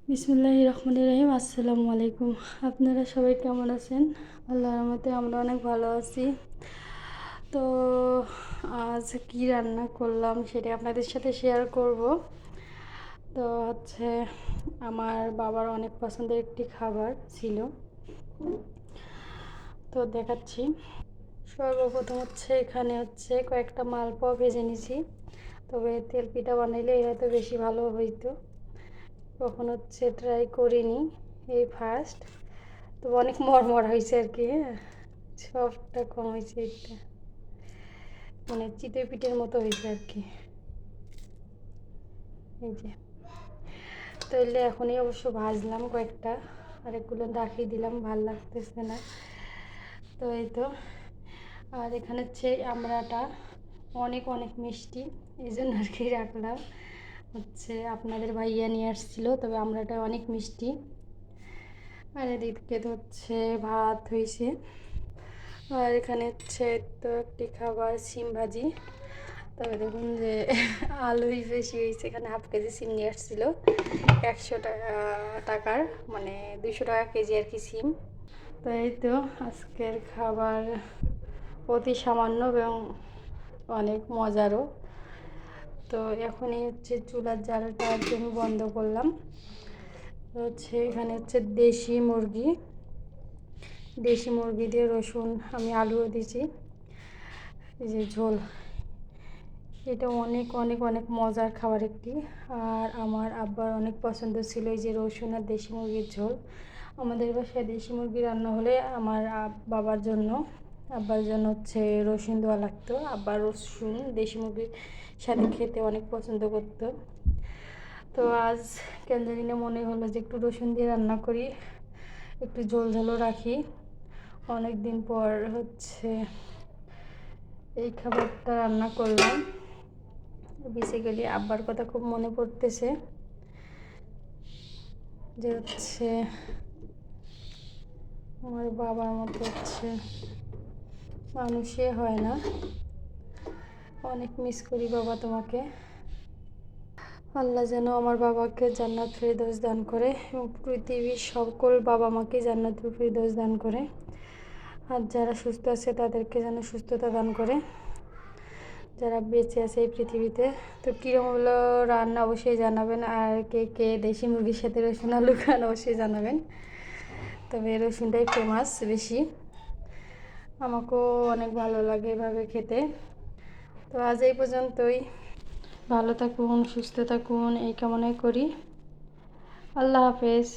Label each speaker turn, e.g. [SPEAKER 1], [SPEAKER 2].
[SPEAKER 1] বিসমিল্লাহির রহমানির রহিম। আসসালামু আলাইকুম। আপনারা সবাই কেমন আছেন? আল্লাহর রহমতে আমরা অনেক ভালো আছি। তো আজ কি রান্না করলাম সেটা আপনাদের সাথে শেয়ার করব। তো আমার বাবার অনেক পছন্দের একটি খাবার ছিল, তো দেখাচ্ছি। সর্বপ্রথম এখানে কয়েকটা মালপোয়া ভেজে নিছি। তবে তেল পিঠা বানাইলে হয়তো বেশি ভালো হইতো, কখন ট্রাই করিনি, এই ফার্স্ট। তো অনেক মরমর হয়েছে আর কি। হ্যাঁ, সবটা কম হয়েছে, এটা মানে চিতই পিঠের মতো হয়েছে আর কি। এই যে তাইলে এখনই অবশ্য ভাজলাম কয়েকটা, আরেকগুলো রাখিয়ে দিলাম, ভাল লাগতেছে না। তো এই তো, আর এখানে আমড়াটা অনেক অনেক মিষ্টি, এই জন্য আর কি রাখলাম। আপনাদের ভাইয়া নিয়ে আসছিল, তবে আমড়াটা অনেক মিষ্টি। আর এদিকে তো ভাত হয়েছে। আর এখানে তো একটি খাবার, সিম ভাজি। তবে দেখুন যে আলুই বেশি হয়েছে। এখানে হাফ কেজি সিম নিয়ে আসছিলো 100 টাকার, মানে 200 টাকা কেজি আর কি সিম। তো এই তো আজকের খাবার অতি সামান্য এবং অনেক মজারও। তো এখনই চুলার জালটা একদম বন্ধ করলাম। এখানে দেশি মুরগি দিয়ে রসুন, আমি আলুও দিয়েছি। এই যে ঝোল, এটা অনেক অনেক অনেক মজার খাবার একটি। আর আমার আব্বার অনেক পছন্দ ছিল এই যে রসুন আর দেশি মুরগির ঝোল। আমাদের বাসায় দেশি মুরগি রান্না হলে আমার বাবার জন্য, আব্বার জন্য রসুন দেওয়া লাগতো। আব্বার রসুন দেশি মুরগির সাথে খেতে অনেক পছন্দ করতো। তো আজ কেন জানি না মনে হলো যে একটু রসুন দিয়ে রান্না করি, একটু ঝোল ঝোলও রাখি। অনেক দিন পর এই খাবারটা রান্না করলাম। বেসিক্যালি আব্বার কথা খুব মনে পড়তেছে, যে আমার বাবার মতো মানুষে হয় না। অনেক মিস করি বাবা তোমাকে। আল্লাহ যেন আমার বাবাকে জান্নাত ফেরদৌস দান করে এবং পৃথিবীর সকল বাবা মাকে জান্নাতুল ফেরদৌস দান করে। আর যারা সুস্থ আছে তাদেরকে যেন সুস্থতা দান করে, যারা বেঁচে আছে এই পৃথিবীতে। তো কীরকম হলো রান্না অবশ্যই জানাবেন, আর কে কে দেশি মুরগির সাথে রসুন আলু খান অবশ্যই জানাবেন। তবে রসুনটাই ফেমাস বেশি, আমাকেও অনেক ভালো লাগে এভাবে খেতে। তো আজ এই পর্যন্তই। ভালো থাকুন, সুস্থ থাকুন, এই কামনাই করি। আল্লাহ হাফেজ।